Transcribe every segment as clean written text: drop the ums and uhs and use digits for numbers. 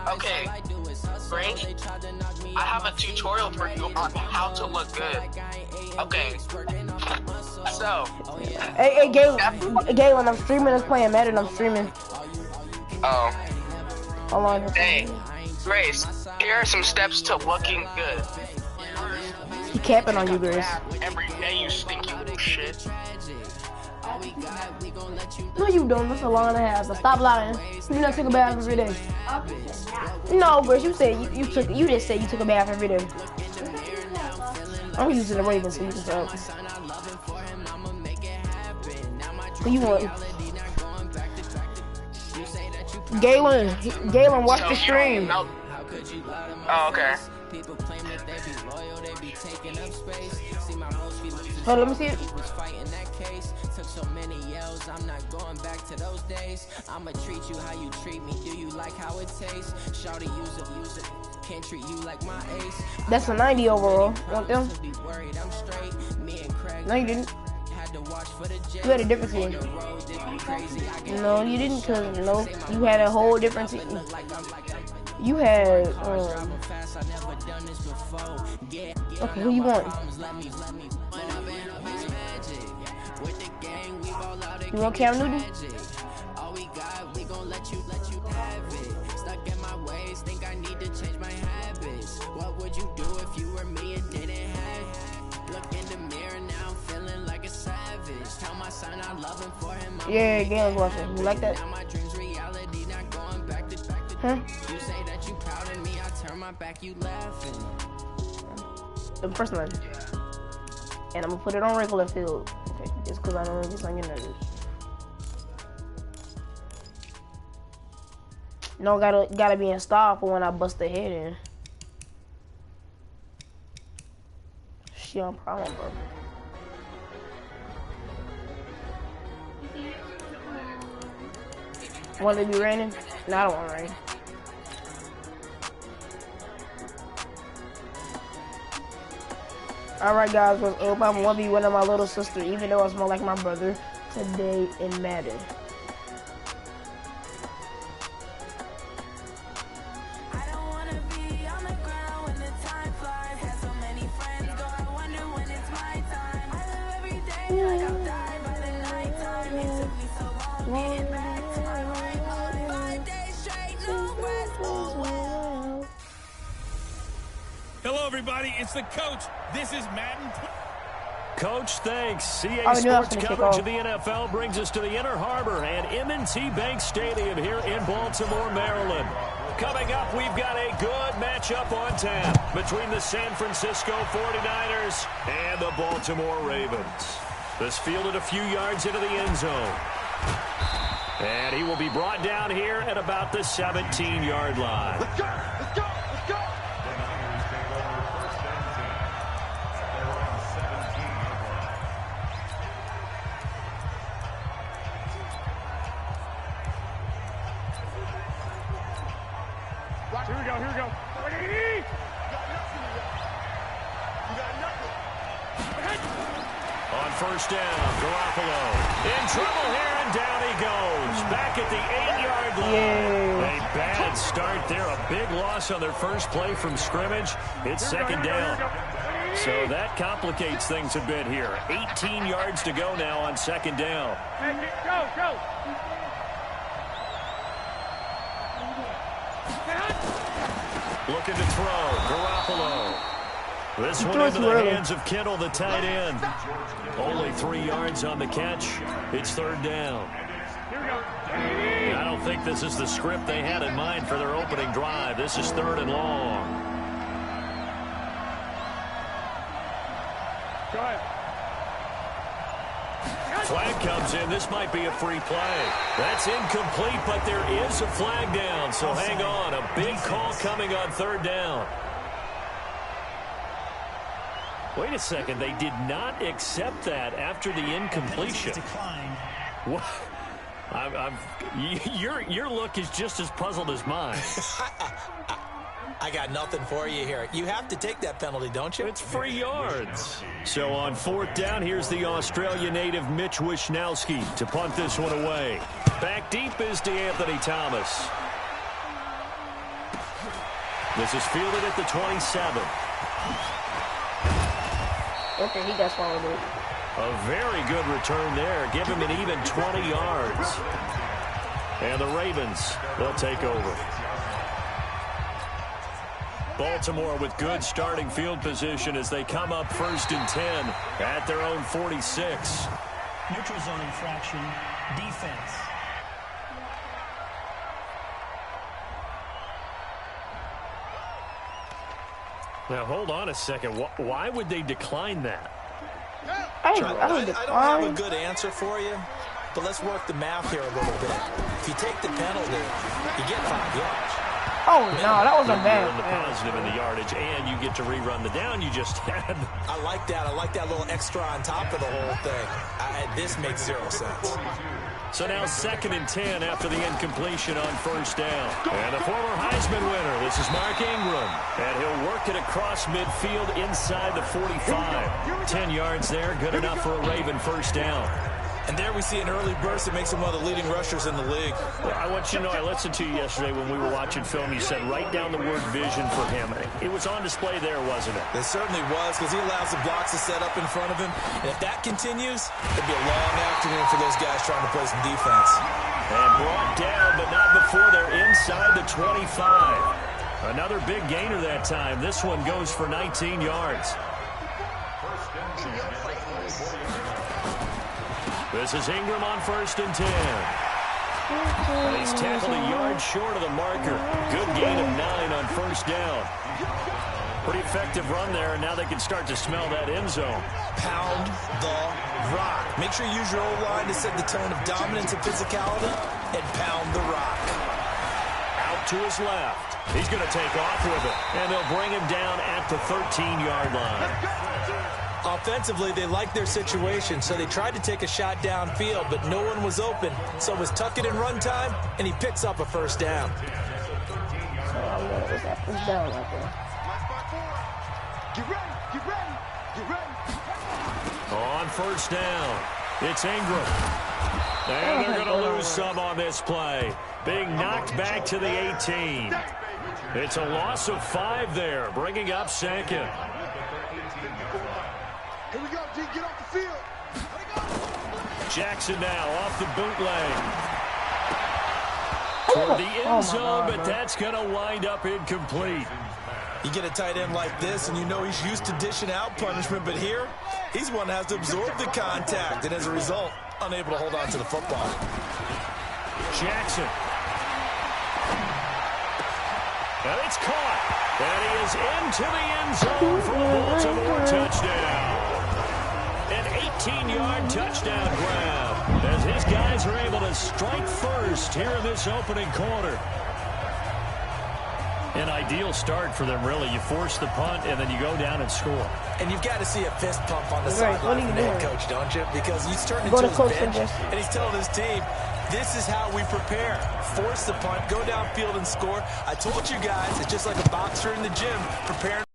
Okay, Grace, I have a tutorial for you on how to look good. Okay, so. Hey, Galen, I'm streaming. Let's play Madden. I'm streaming. Oh. Hold on. Hey, Grace, here are some steps to looking good. He capping on you, Grace. Every day, you stinky little shit. No, you don't. That's a long and a half. So stop lying. You not take a bath every day. No, Grace, you said you just said you took a bath every day. I'm using the Raven so you can tell. What you want? Galen, watch the stream. Oh, okay. Hold on, let me see it. So many yells, I'm not going back to those days. I'ma treat you how you treat me. Do you like how it tastes? Shawty, use it. Can't treat you like my ace. That's a 90 overall. Want them? No, you didn't. You had a different team. No, you didn't, cause no, you had a whole different team. You had okay, who you want? You want Cam Newton? All we got, we gon' let you have it. Stuck in my ways, think I need to change my habits. What would you do if you were me and didn't have? Look in the mirror now, I'm feeling like a savage. Tell my son I love him for him. Yeah, Galen's watching. You like that? Huh? You say that you proud of me, I turn my back, you laughing. The first one. And I'm gonna put it on regular field. Okay, just cause I don't want to get on your nerves. No, gotta be in style for when I bust the head in. She on problem, bro. Want it to be raining? No, I don't want rain. Alright guys, what's up? I'm 1v1 of my little sister, even though I smell like my brother, today in Madden. Hello, everybody. It's the coach. This is Madden. Coach, thanks. CA Sports coverage of the NFL brings us to the Inner Harbor and M&T Bank Stadium here in Baltimore, Maryland. Coming up, we've got a good matchup on tap between the San Francisco 49ers and the Baltimore Ravens. This fielded a few yards into the end zone. And he will be brought down here at about the 17-yard line. Let's go! Let's go! Let's go! Here we go, here we go. On first down, Garoppolo in trouble here, and down he goes. Back at the 8-yard line. A bad start there, a big loss on their first play from scrimmage. It's second down. So that complicates things a bit here. 18 yards to go now on second down. Go, go. Looking to throw, Garoppolo. This one into the hands of Kittle, the tight end. Only 3 yards on the catch. It's third down. I don't think this is the script they had in mind for their opening drive. This is third and long. Go ahead. Flag comes in. This might be a free play. That's incomplete, but there is a flag down. So hang on. A big call coming on third down. Wait a second. They did not accept that after the incompletion. What? Your look is just as puzzled as mine. I got nothing for you here. You have to take that penalty, don't you? It's free yards. So on fourth down, here's the Australia native Mitch Wishnowsky to punt this one away. Back deep is DeAnthony Thomas. This is fielded at the 27. Okay, he got swallowed it. A very good return there. Give him an even 20 yards. And the Ravens will take over. Baltimore with good starting field position as they come up 1st and 10 at their own 46. Neutral zone infraction, defense. Now, hold on a second. Why would they decline that? I don't have a good answer for you, but let's work the math here a little bit. If you take the penalty, you get 5 yards. Oh, no, that was a bad. You're in the positive in the yardage, and you get to rerun the down you just had. I like that. I like that little extra on top of the whole thing. This makes 0 sense. So now 2nd and 10 after the incompletion on 1st down. And the former Heisman winner, this is Mark Ingram. And he'll work it across midfield inside the 45. 10 yards there, good enough for a Raven 1st down. And there we see an early burst that makes him one of the leading rushers in the league. Well, I want you to know, I listened to you yesterday when we were watching film. You said write down the word vision for him. It was on display there, wasn't it? It certainly was, because he allows the blocks to set up in front of him. And if that continues, it'll be a long afternoon for those guys trying to play some defense. And brought down, but not before they're inside the 25. Another big gainer that time. This one goes for 19 yards. This is Ingram on 1st and 10. He's tackled a yard short of the marker. Good gain of 9 on 1st down. Pretty effective run there, and now they can start to smell that end zone. Pound the rock. Make sure you use your O-line to set the tone of dominance and physicality, and pound the rock. Out to his left. He's going to take off with it, and they'll bring him down at the 13-yard line. Offensively, they liked their situation, so they tried to take a shot downfield, but no one was open. So it was tuck it in run time, and he picks up a 1st down. So I'm going to get that 1st down right there. Get ready, get ready, get ready. On 1st down, it's Ingram. And they're going to lose some on this play. Being knocked back to the 18. It's a loss of 5 there, bringing up 2nd. Here we go, D, get off the field. Jackson now off the bootleg. Toward the end zone, but that's going to wind up incomplete. You get a tight end like this, and you know he's used to dishing out punishment, but here, he's one that has to absorb the contact, and as a result, unable to hold on to the football. Jackson. And it's caught. And he is into the end zone for the Baltimore touchdown. An 18-yard touchdown grab as his guys are able to strike first here in this opening quarter. An ideal start for them, really. You force the punt, and then you go down and score. And you've got to see a fist pump on the sideline from the head coach, don't you? Because he's turning to his bench, and he's telling his team, this is how we prepare. Force the punt, go downfield and score. I told you guys, it's just like a boxer in the gym, preparing.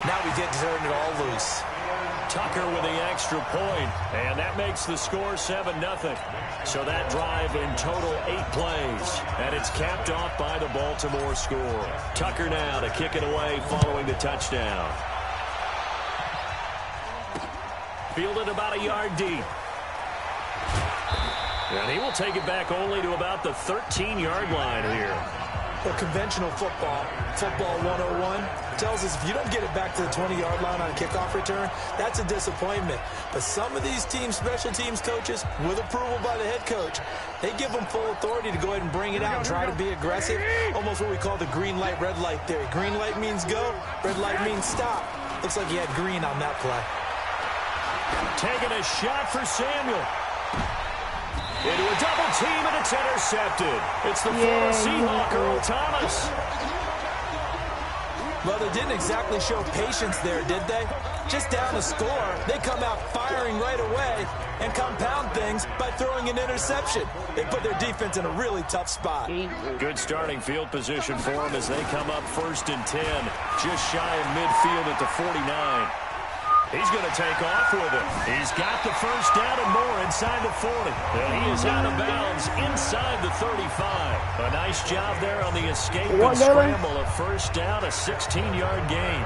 Now we get to turn it all loose. Tucker with the extra point, and that makes the score 7-0. So that drive in total 8 plays, and it's capped off by the Baltimore score. Tucker now to kick it away following the touchdown. Fielded about a yard deep. And he will take it back only to about the 13-yard line here. Well, conventional football 101, tells us if you don't get it back to the 20-yard line on a kickoff return, that's a disappointment. But some of these teams, special teams coaches, with approval by the head coach, they give them full authority to go ahead and bring it out and try to be aggressive. Almost what we call the green light, red light theory. Green light means go, red light means stop. Looks like he had green on that play. Taking a shot for Samuel. Into a double team, and it's intercepted. It's the former Seahawk, Earl Thomas. Well, they didn't exactly show patience there, did they? Just down a score, they come out firing right away and compound things by throwing an interception. They put their defense in a really tough spot. Good starting field position for them as they come up 1st and 10, just shy of midfield at the 49. He's going to take off with it. He's got the first down and more inside the 40. And he is out of bounds inside the 35. A nice job there on the escape and scramble. A first down, a 16-yard gain.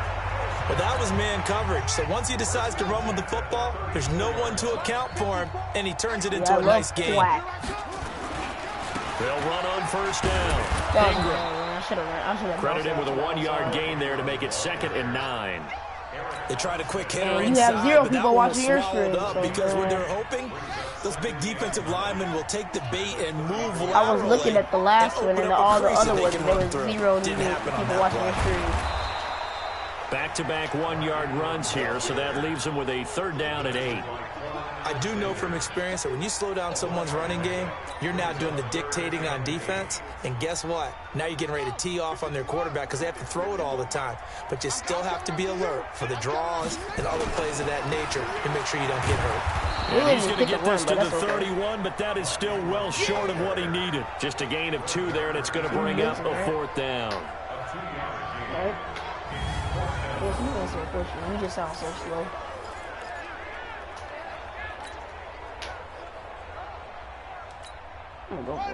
Well, that was man coverage. So once he decides to run with the football, there's no one to account for him, and he turns it into a nice game. They'll run on first down. Credited with a 1-yard gain there to make it 2nd and 9. They tried a quick hitter inside, you have 0 but people watching your swallowed stream. up because what they're hoping, those big defensive linemen will take the bait and move laterally. I was looking at the last one and all the other ones. There was 0 people watching your stream. Back-to-back 1-yard runs here, so that leaves them with a 3rd down and 8. I do know from experience that when you slow down someone's running game, you're now doing the dictating on defense. And guess what? Now you're getting ready to tee off on their quarterback because they have to throw it all the time. But you still have to be alert for the draws and other plays of that nature and make sure you don't get hurt. And he's going to get this to the 31, but that is still well short of what he needed. Just a gain of 2 there, and it's going to bring up a 4th down. You just sound so slow.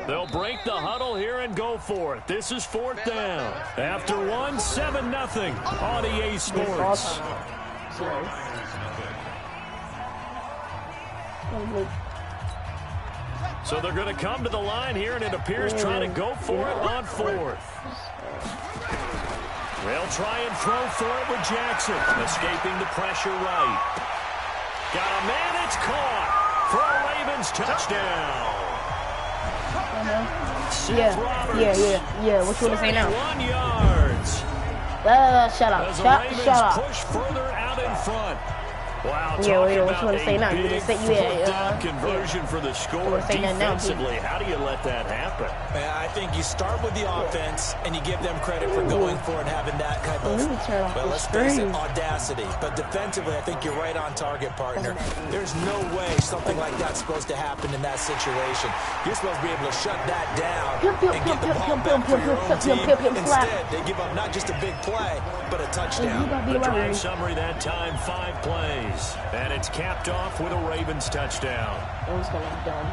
They'll break the huddle here and go for it. This is 4th down. After 1, 7-0 on EA Sports. So they're going to come to the line here, and it appears trying to go for it on 4th. They'll try and throw for it with Jackson. Escaping the pressure right. Got a man, it's caught for a Ravens touchdown. Yeah. What you want to say now? 1 yards. Shut up. As the Shut Ravens up. push further out in front. Wow, what talking you want about to say now? You a big just say 4th down conversion for the score. Defensively, how do you let that happen? I think you start with the offense and you give them credit for going for it and having that type of, well, let's face it, audacity. But defensively, I think you're right on target, partner. There's no way something like that's supposed to happen in that situation. You're supposed to be able to shut that down and get the ball back for your own team. Instead, they give up not just a big play, but a touchdown. The drive summary that time, 5 plays. And it's capped off with a Ravens touchdown. It was going to be done.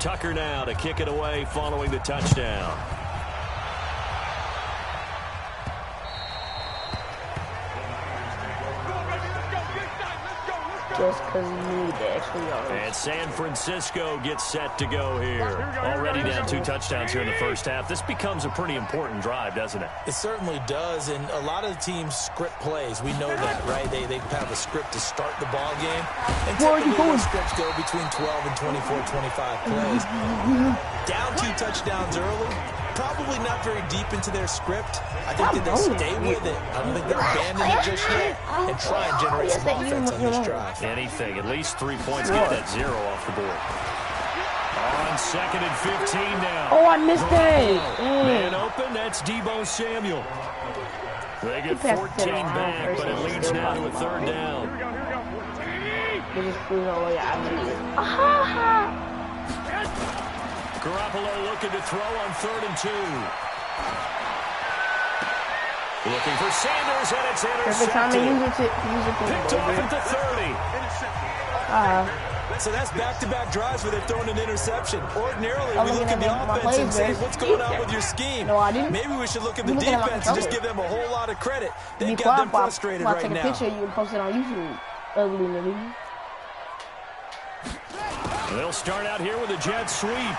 Tucker now to kick it away following the touchdown. Just because we need the extra yards. And San Francisco gets set to go here. Already down 2 touchdowns here in the first half. This becomes a pretty important drive, doesn't it? It certainly does, and a lot of the teams script plays. We know that, right? They have a script to start the ball game. And typically those scripts go between 12 and 24, 25 plays. Down 2 touchdowns early. Probably not very deep into their script. I think that they stay with it. I don't think they're abandoning it just yet and try and generate some offense on this drive. Anything. At least 3 points. Get that 0 off the board. On 2nd and 15 now. Oh, I missed it. Man open. That's Deebo Samuel. They get 14 back, but it leads now to a 3rd down. They just threw it away. Garoppolo looking to throw on 3rd and 2. Looking for Sanders, and it's intercepted. Every time they use it Picked off at the 30. So that's back-to-back drives where they're throwing an interception. Ordinarily, we look at the offense and say, what's going on with your scheme? No, I didn't. Maybe we should look at the defense and just give them a whole lot of credit. They got them frustrated right now. Take a picture of you and post it on YouTube. Ugly nigga. They'll start out here with a jet sweep.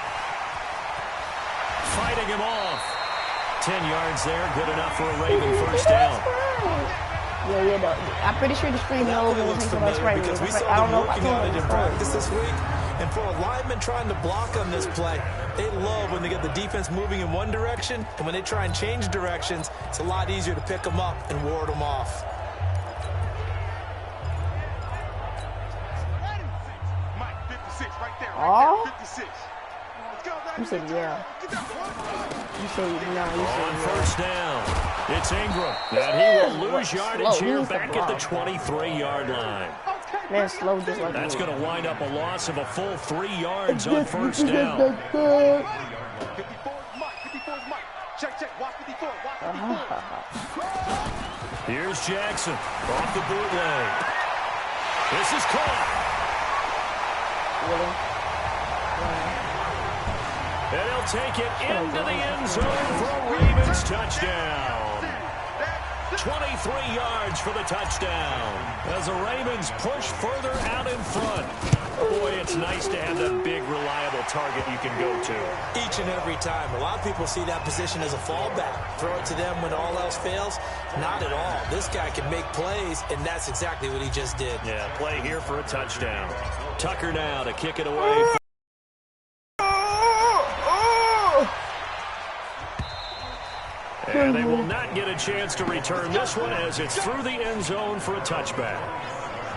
Fighting him off. 10 yards there, good enough for a Raven first down. I'm pretty sure the screen knows when it's right. Because we saw them working on it in practice this week. And for a lineman trying to block on this play, they love when they get the defense moving in one direction. And when they try and change directions, it's a lot easier to pick them up and ward them off. Oh? You said yeah. You said no. You said on first down, it's Ingram. And he will lose yardage here back at the 23-yard line. Man, slow just like that's going to wind up a loss of a full 3 yards on first down. 54 is Mike. 54 is Mike. Check. Watch 54. Watch 54. Here's Jackson off the bootleg. This is caught. And he'll take it into the end zone for a Ravens touchdown. 23 yards for the touchdown as the Ravens push further out in front. Boy, it's nice to have that big, reliable target you can go to. Each and every time. A lot of people see that position as a fallback. Throw it to them when all else fails. Not at all. This guy can make plays, and that's exactly what he just did. Yeah, play here for a touchdown. Tucker now to kick it away. And they will not get a chance to return this one as it's through the end zone for a touchback.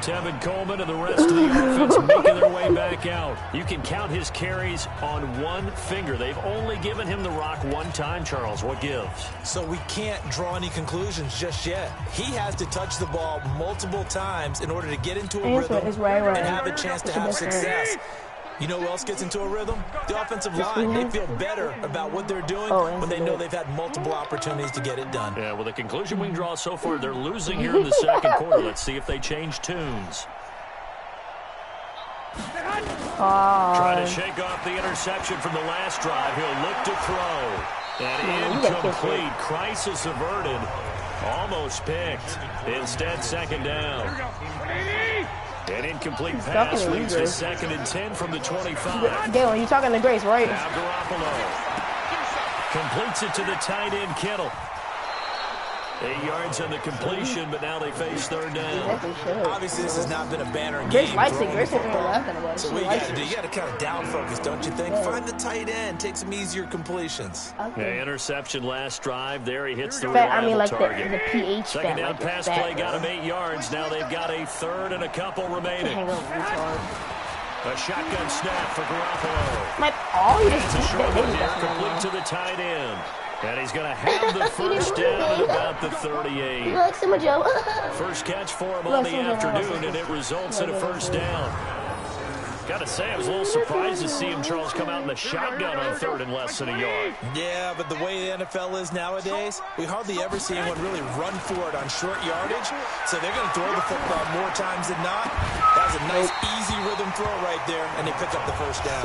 Tevin Coleman and the rest of the offense making their way back out. You can count his carries on one finger. They've only given him the rock one time, Charles. What gives? So we can't draw any conclusions just yet. He has to touch the ball multiple times in order to get into a rhythm and have a chance to have success. You know who else gets into a rhythm? The offensive line. They feel better about what they're doing when they know they've had multiple opportunities to get it done. Yeah, well, the conclusion we can draw so far, they're losing here in the second quarter. Let's see if they change tunes. Trying to shake off the interception from the last drive. He'll look to throw. And incomplete. Crisis averted. Almost picked. Instead, second down. An incomplete pass leads to 2nd and 10 from the 25. Galen, you talking to Grace, right? Now Garoppolo completes it to the tight end, Kittle. 8 yards on the completion, but now they face third down. Obviously, this has not been a banner game. Grace likes it. Grace isn't laughing about it. So what you got to do, you got to kind of down focus, don't you think? Find the tight end, take some easier completions. Yeah, interception last drive. There he hits the reliable target. The PH second down pass play got him 8 yards. Now they've got a third and a couple remaining. A shotgun snap for Garoppolo. It's a short one here, complete to the tight end. And he's going to have the first down at about the 38. First catch for him on the afternoon, and it results in a first down. Got to say, I was a little surprised to see him, Charles, come out in the shotgun on third and less than a yard. Yeah, but the way the NFL is nowadays, we hardly ever see anyone really run for it on short yardage. So they're going to throw the football more times than not. That was a nice, easy rhythm throw right there, and they pick up the first down.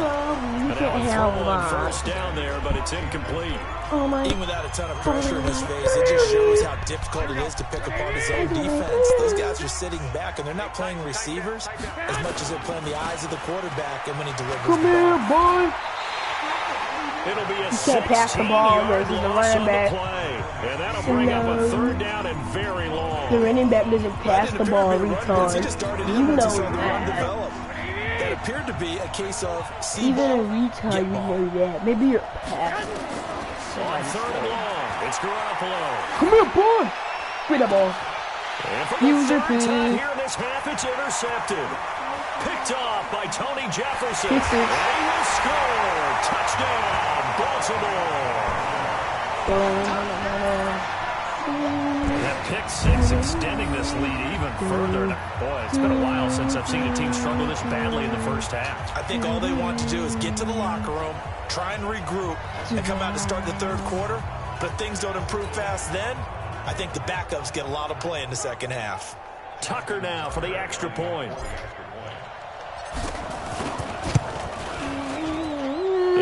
And now a throw on first down there, but it's incomplete. Even without a ton of pressure in his face, it just shows how difficult it is to pick apart his own defense. Those guys are sitting back, and they're not playing receivers as much as they're playing the eyes of the quarterback and when he delivers the ball. Come here, boy. It'll be a 16-yard loss on the play. And that'll bring up a third down and very long. The running back doesn't pass the ball, retard. He just started in You once know he saw the run that. develop. That appeared to be a case of see Even ball, a retard, get you ball. know that. Maybe you're passing. On third and long, it's Garoppolo. Come here, boy. Give the ball. And for the third time here in this half, it's intercepted. Picked off by Tony Jefferson. And he will score. Touchdown, Baltimore. That pick six extending this lead even further. Boy, it's been a while since I've seen a team struggle this badly in the first half. I think all they want to do is get to the locker room, try and regroup, and come out to start the third quarter. But if things don't improve fast then, I think the backups get a lot of play in the second half. Tucker now for the extra point.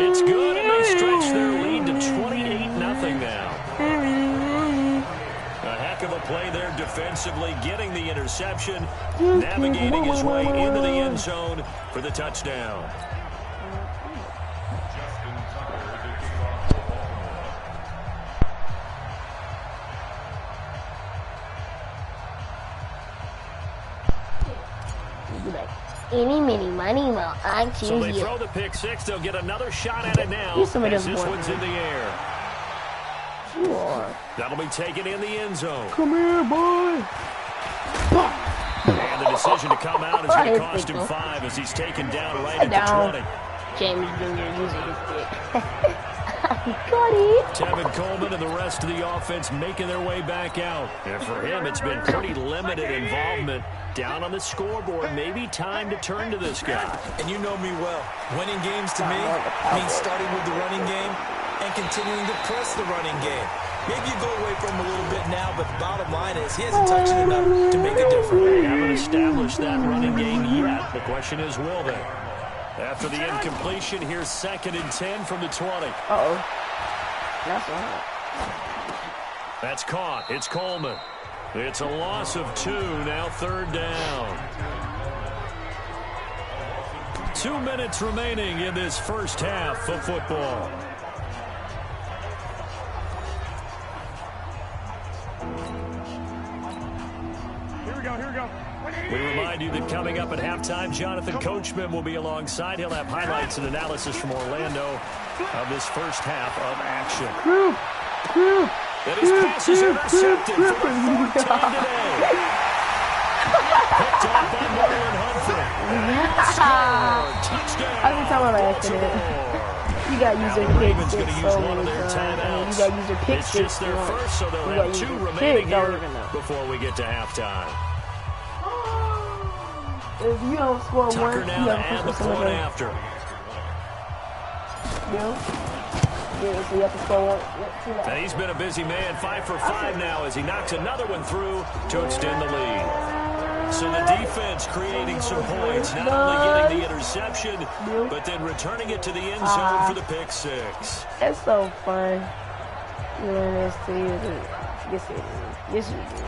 It's good, and they stretch their lead to 28-0 now. A heck of a play there defensively, getting the interception, navigating his way into the end zone for the touchdown. Any, mini, money, mo. I choose So they you. throw the pick six. They'll get another shot at it now Here's some of as them this boys. one's in the air. Sure. That'll be taken in the end zone. Come here, boy. And the decision to come out is going to cost him 5 as he's taken down right at the 20. James Jr. using his dick. Got it. Tevin Coleman and the rest of the offense making their way back out. And for him, it's been pretty limited involvement. Down on the scoreboard, maybe time to turn to this guy. And you know me well. Winning games to me means starting with the running game and continuing to press the running game. Maybe you go away from him a little bit now, but the bottom line is he hasn't touched it enough to make a difference. They haven't established that running game yet. The question is, will they? After the incompletion, here's 2nd and 10 from the 20. Uh-oh. That's all right. That's caught. It's Coleman. It's a loss of 2, now 3rd down. 2 minutes remaining in this first half of football. Here we go. We remind you that coming up at halftime, Jonathan Coachman will be alongside. He'll have highlights and analysis from Orlando of this first half of action. And his pass is intercepted for the 4th time today. Picked off by Marlon Humphrey. Touchdown. Every time I'm accident. You got to use their pick six so many times. You got to use their pick It's six. just their first, so they'll have 2 remaining here before we get to halftime. If you don't score Tucker one, now you to have add the to point score after. Yeah, so you have to score one. And he's been a busy man, 5 for 5 now as he knocks another one through to extend the lead. So the defense creating some points, not only getting the interception, but then returning it to the end zone for the pick 6. That's so fun. Doing this to you. Yes, it is. Yes, it is.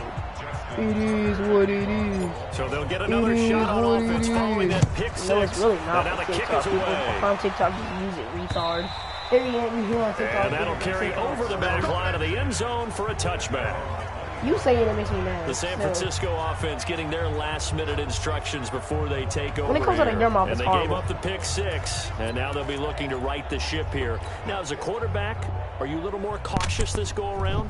It is what it is. So they'll get another shot on offense following that pick 6. No, it's really not. Now the kick TikTok. is away. On TikTok, just use it, retard. And that'll carry over the back line of the end zone for a touchback. You say it makes me mad. The San Francisco offense getting their last-minute instructions before they take over. When it comes out of your mouth, and it's they gave horrible. up the pick 6, and now they'll be looking to right the ship here. Now, as a quarterback, are you a little more cautious this go-around?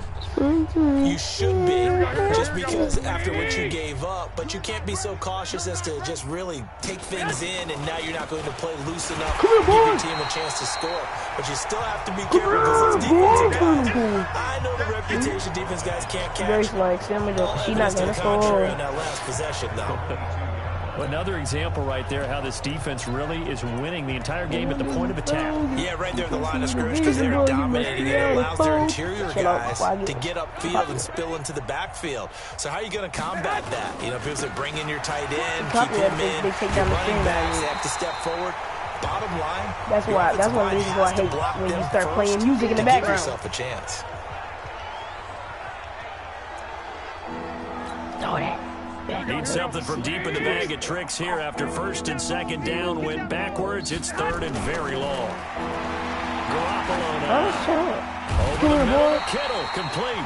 You should be, just because after what you gave up, but you can't be so cautious as to just really take things in, and now you're not going to play loose enough to give your team a chance to score. But you still have to be careful because those defensive guys, I know the reputation defense guys can't catch. She's not gonna score. On that last possession, though. Another example right there how this defense really is winning the entire game at the point of attack. Yeah, right there at the line of scrimmage because they're dominating. It allows their interior guys to get upfield and spill into the backfield. So how are you going to combat that? You know, people say bring in your tight end, keep him in. Your running backs have to step forward. Bottom line, that's one of the reasons why I hate when you start playing music in the background. Give yourself a chance. Need something from deep in the bag of tricks here after 1st and 2nd down went backwards. It's 3rd and very long. Garoppolo now. Over the middle, Kittle complete.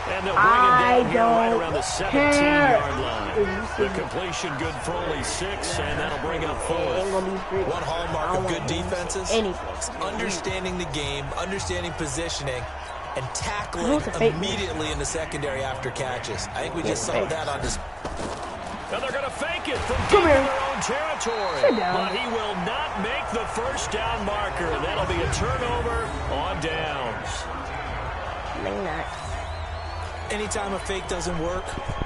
And they'll bring him down here right around the 17-yard line. The completion good for only 6, and that'll bring up 4th. One hallmark of good defenses is understanding the game, understanding positioning, and tackling immediately in the secondary after catches. I think we just saw that on this. And they're going to fake it from deep in their own territory. But he will not make the first down marker. That'll be a turnover on downs. Maybe not. Anytime a fake doesn't work,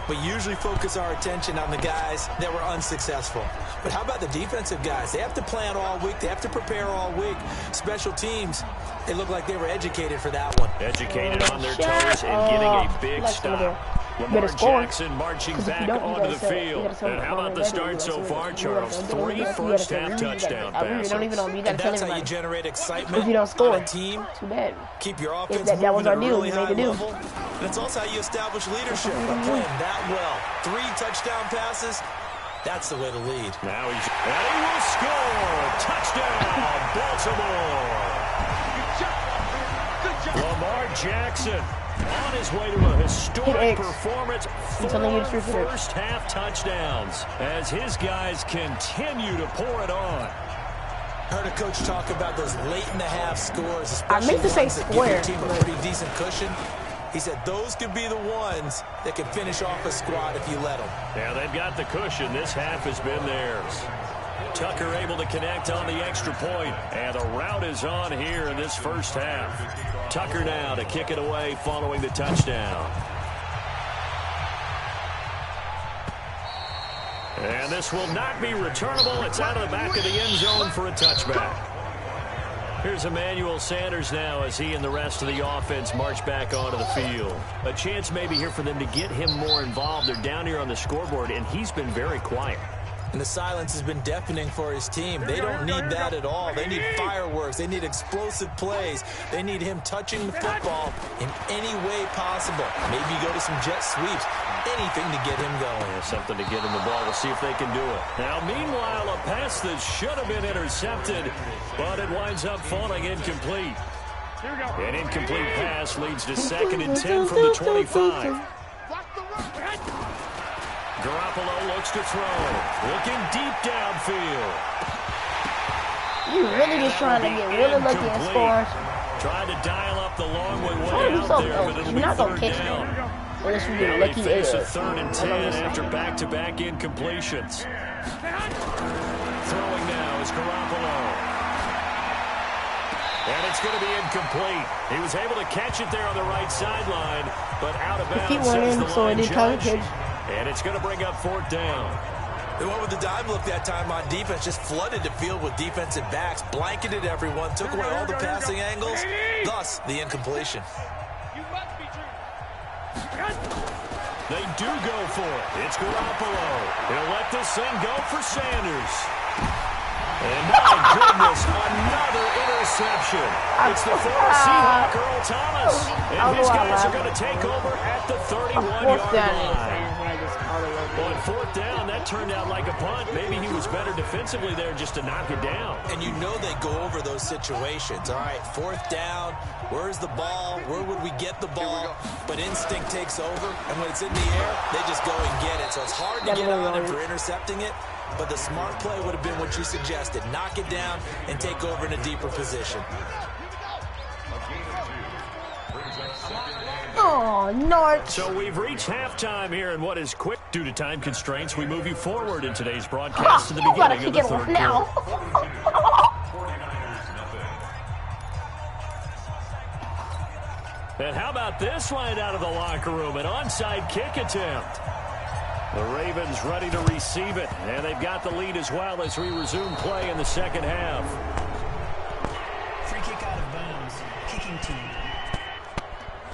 we usually focus our attention on the guys that were unsuccessful. But how about the defensive guys? They have to plan all week. They have to prepare all week. Special teams, they look like they were educated for that one. Educated on their toes and getting a big stop. Lamar Jackson marching back onto the field. And how about the start so far, Charles? 3 first-half touchdown passes. And that's how you generate excitement if you don't score on a team. Too bad. Keep your offense that was moving our at a deal. really We made high the deal. level. And it's also how you establish leadership by playing that well. 3 touchdown passes. That's the way to lead. Now and he will score. Touchdown, Baltimore. Lamar Jackson on his way to a historic performance. 4 first-half touchdowns as his guys continue to pour it on. Heard a coach talk about those late-in-the-half scores, I meant to say ones that give square. your team a pretty decent cushion. He said those could be the ones that can finish off a squad if you let them. Yeah, they've got the cushion. This half has been theirs. Tucker able to connect on the extra point, and the rout is on here in this first half. Tucker now to kick it away following the touchdown. And this will not be returnable. It's out of the back of the end zone for a touchback. Here's Emmanuel Sanders now as he and the rest of the offense march back onto the field. A chance maybe here for them to get him more involved. They're down here on the scoreboard, and he's been very quiet. And the silence has been deafening for his team. They don't need that at all. They need fireworks. They need explosive plays. They need him touching the football in any way possible. Maybe go to some jet sweeps. Anything to get him going. Yeah, something to get him the ball. We'll see if they can do it. Now, meanwhile, a pass that should have been intercepted, but it winds up falling incomplete. An incomplete pass leads to 2nd and 10 from the 25. Garoppolo looks to throw. Looking deep downfield. You really just trying to get really lucky and score. Trying to dial up the long way out there, but it'll be third down. Unless you get lucky. They face a 3rd and 10 after back-to-back incompletions. Throwing now is Garoppolo. And it's going to be incomplete. He was able to catch it there on the right sideline, but out of bounds says the line judge. And it's going to bring up 4th down. They went with the dime look that time on defense, just flooded the field with defensive backs, blanketed everyone, took away all the passing angles, thus the incompletion. They do go for it. It's Garoppolo. He'll let this thing go for Sanders. And my goodness, another interception. It's the former Seahawk, Earl Thomas. And his guys are going to take over at the 31-yard line. Well, on 4th down, that turned out like a punt. Maybe he was better defensively there just to knock it down. And you know they go over those situations. All right, 4th down, where's the ball? Where would we get the ball? But instinct takes over, and when it's in the air, they just go and get it. So it's hard to get on him for intercepting it, but the smart play would have been what you suggested. Knock it down and take over in a deeper position. Oh, no. So we've reached halftime here in what is quick due to time constraints. We move you forward in today's broadcast to the beginning of the 3rd quarter. Now. And how about this line out of the locker room? An onside kick attempt. The Ravens ready to receive it, and they've got the lead as well as we resume play in the 2nd half. Free kick out of bounds. Kicking team.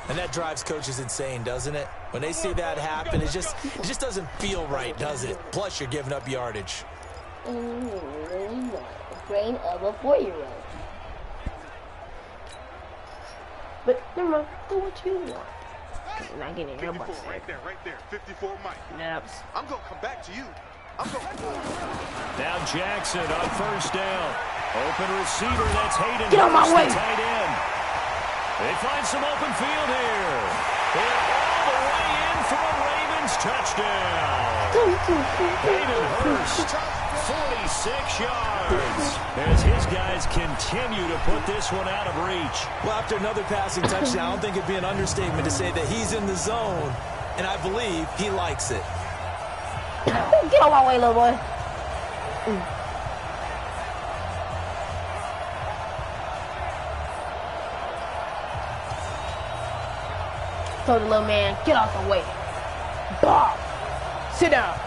And that drives coaches insane, doesn't it? When they see that happen, it just doesn't feel right, does it? Plus, you're giving up yardage. Brain of a 4-year-old. But never mind, do what you want. You're not getting your butt. Right there, 54 Mike. Yep. I'm gonna come back to you. Now Jackson on 1st down. Open receiver, that's Hayden. Get on my way. Tight end. They find some open field here. They're all the way in for a Ravens touchdown. Hayden Hurst, 46 yards. As his guys continue to put this one out of reach. Well, after another passing touchdown, I don't think it'd be an understatement to say that he's in the zone, and I believe he likes it. Get on my way, little boy. Told the little man, get off the way. Bob, sit down.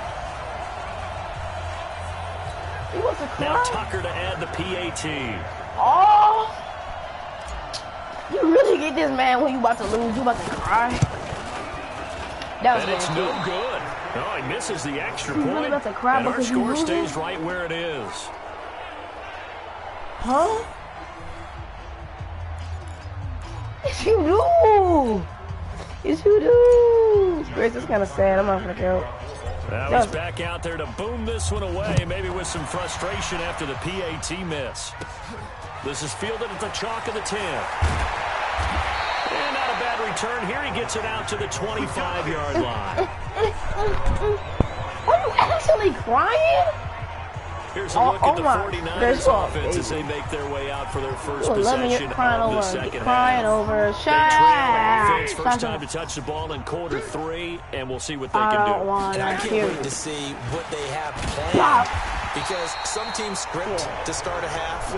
He wants to cry. Now Tucker to add the PAT. Oh, you really get this, man, when you about to lose. You about to cry. That was and it's no good. No, he misses the extra point. Really about to cry and our because score stays right where it is. Huh? Yes, you do. Yes, you do. Grace, that's kind of sad. I'm not going to go. Now he's back out there to boom this one away, maybe with some frustration after the PAT miss. This is fielded at the chalk of the 10. And not a bad return. Here he gets it out to the 25-yard line. Are you actually crying? Here's a look at the 49ers offense as they make their way out for their first possession of the second half. Over. They trail offense. First time to touch the ball in quarter 3, and we'll see what they can do. And I can't wait to see what they have planned Because some teams script to start a half.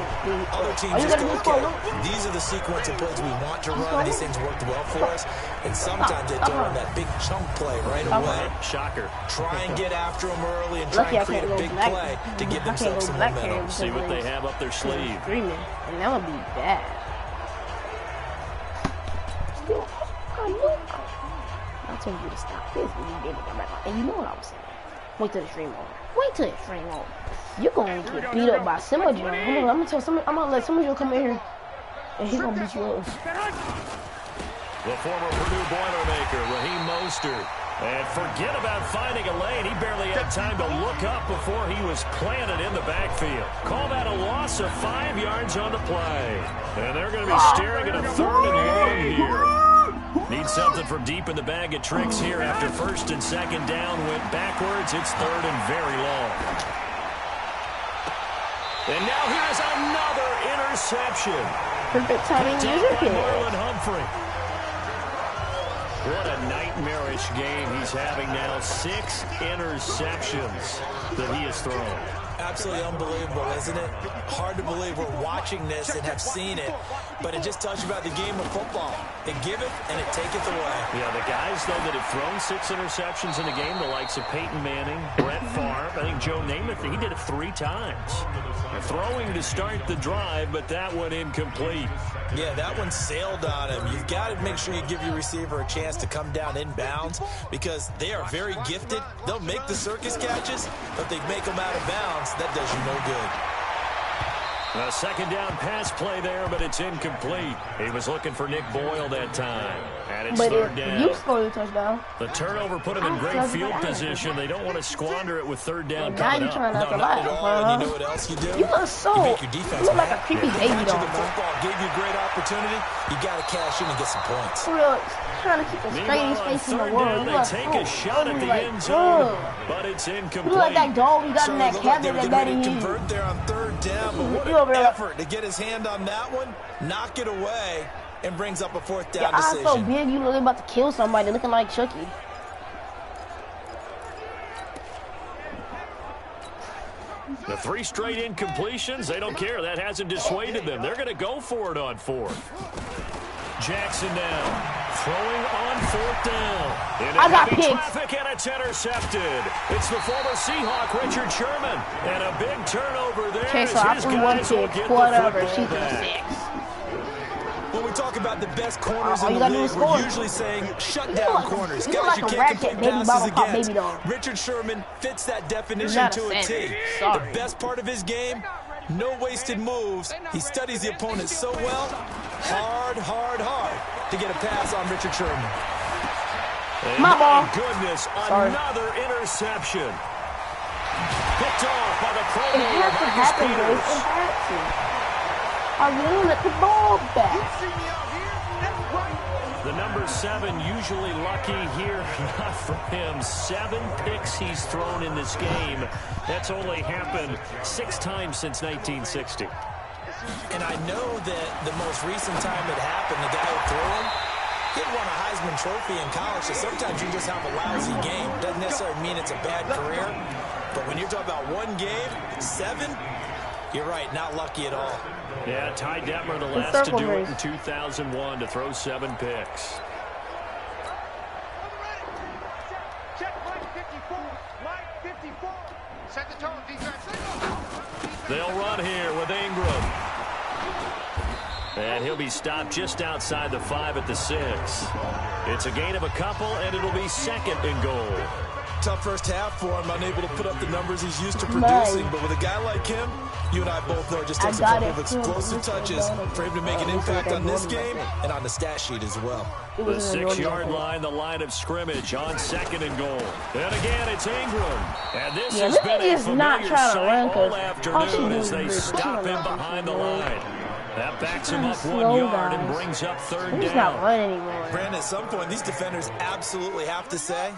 Other teams just go, okay, these are the sequence of plays we want to run. These things worked well for us. And sometimes they throw in that big chunk play right away. Shocker. Try and get after them early and try and create a big play to give themselves some momentum. See what they have up their sleeve. Screaming, and that would be bad. I told you to stop this, and you did it. And you know what I was saying. Wait till the stream over. Wait till the stream over. You're going to get beat up by somebody. I'm gonna tell somebody. I'm gonna let somebody come in here, and he's gonna beat you up. The former Purdue Boilermaker, Raheem Mostert. And forget about finding a lane. He barely had time to look up before he was planted in the backfield. Call that a loss of 5 yards on the play. And they're going to be staring at a 3rd and long here. Need something from deep in the bag of tricks here after 1st and 2nd down went backwards. It's 3rd and very long. And now here's another interception. Perfect timing, user pick. Marlon Humphrey. What a nightmarish game he's having now. 6 interceptions that he has thrown. Absolutely unbelievable, isn't it? Hard to believe we're watching this and have seen it, but it just tells you about the game of football. It giveth and it taketh away. Yeah, the guys, though, that have thrown 6 interceptions in a game, the likes of Peyton Manning, Brett Favre, I think Joe Namath, he did it 3 times. Throwing to start the drive, but that one incomplete. Yeah, that one sailed on him. You've got to make sure you give your receiver a chance to come down inbounds because they are very gifted. They'll make the circus catches, but they make them out of bounds. That does you no good. A 2nd down pass play there, but it's incomplete. He was looking for Nick Boyle that time. And it's 3rd down. You scored a touchdown. The turnover put him in great field position. They don't want to squander it with 3rd down now coming you're trying up. not to lie. At all. And you know what else you do? You look so. You make your defense you look like a creepy baby dog. The football gave you a great opportunity. You got to cash in and get some points. For real, trying to keep the straightest face in the world. They take a shot at the end zone, but it's incomplete. You look like that dog you got in that cabinet that daddy used. Convert there on 3rd down, but what an effort to get his hand on that one, knock it away, and brings up a 4th down decision. Your eyes so big, you look about to kill somebody, looking like Chucky. The 3 straight incompletions, they don't care. That hasn't dissuaded them. They're going to go for it on 4th. Jackson now, throwing on 4th down. I got picked. Traffic and it's intercepted. It's the former Seahawk, Richard Sherman. And a big turnover there. Okay, so I threw 1 pick, whatever. She threw 6. When we talk about the best corners in the league, we're usually saying shut down corners. Guys, you can't complete passes against. Richard Sherman fits that definition to a T. The best part of his game, no wasted moves. He studies the opponent so well. Hard to get a pass on Richard Sherman. My ball. Goodness, another interception. Picked off by the Pro Bowler, Marcus Peters. I want the ball back. The number 7 usually lucky here. Not for him. 7 picks he's thrown in this game. That's only happened 6 times since 1960. And I know that the most recent time it happened, the guy who threw him, he had won a Heisman Trophy in college, so sometimes you just have a lousy game. Doesn't necessarily mean it's a bad career, but when you're talking about 1 game, 7, you're right, not lucky at all. Yeah, Ty Detmer, the last to do it in 2001, to throw 7 picks. Check line 54, line 54. Set the tone, defense. They'll run here with Ingram. And he'll be stopped just outside the 5 at the 6. It's a gain of a couple, and it'll be 2nd and goal. Tough first half for him, unable to put up the numbers he's used to producing. But with a guy like him, you and I both know it just takes a couple of explosive touches for him to make an impact on this game and on the stat sheet as well. The 6-yard line, the line of scrimmage on 2nd and goal. And again, it's Ingram. And this has been a familiar sight all afternoon as they stop him behind the line. That backs him up 1 yard and brings up 3rd down. He's not running anymore. Brandon, at some point, these defenders absolutely have to say,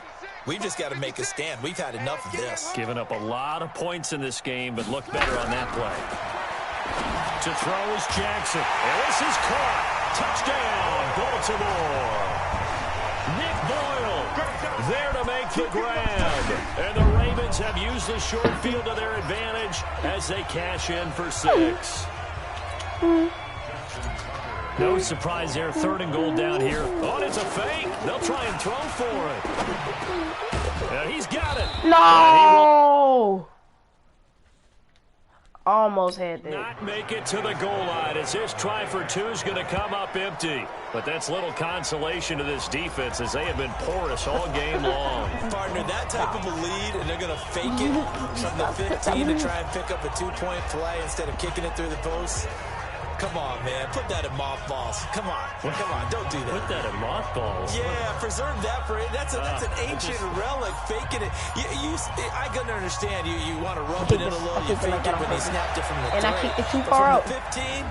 we've just got to make a stand. We've had enough of this. Giving up a lot of points in this game, but looked better on that play. To throw is Jackson. And this is caught. Touchdown, Baltimore. Nick Boyle there to make the grab. And the Ravens have used the short field to their advantage as they cash in for 6. No surprise there. 3rd and goal down here. Oh, and it's a fake. They'll try and throw for it. And he's got it. No! Almost had that. Not make it to the goal line as his try for 2 is going to come up empty. But that's little consolation to this defense as they have been porous all game long. Partner, that type of a lead, and they're going to fake it from the 15 to try and pick up a 2-point play instead of kicking it through the post. Come on, man. Put that in mothballs. Come on. Come on. Don't do that. Put that in mothballs? Yeah, preserve that for it. That's an ancient relic. Faking it. I can understand. You want to rub it in a little. You fake it when they snapped it from the 3. And I kicked it too far out. 15,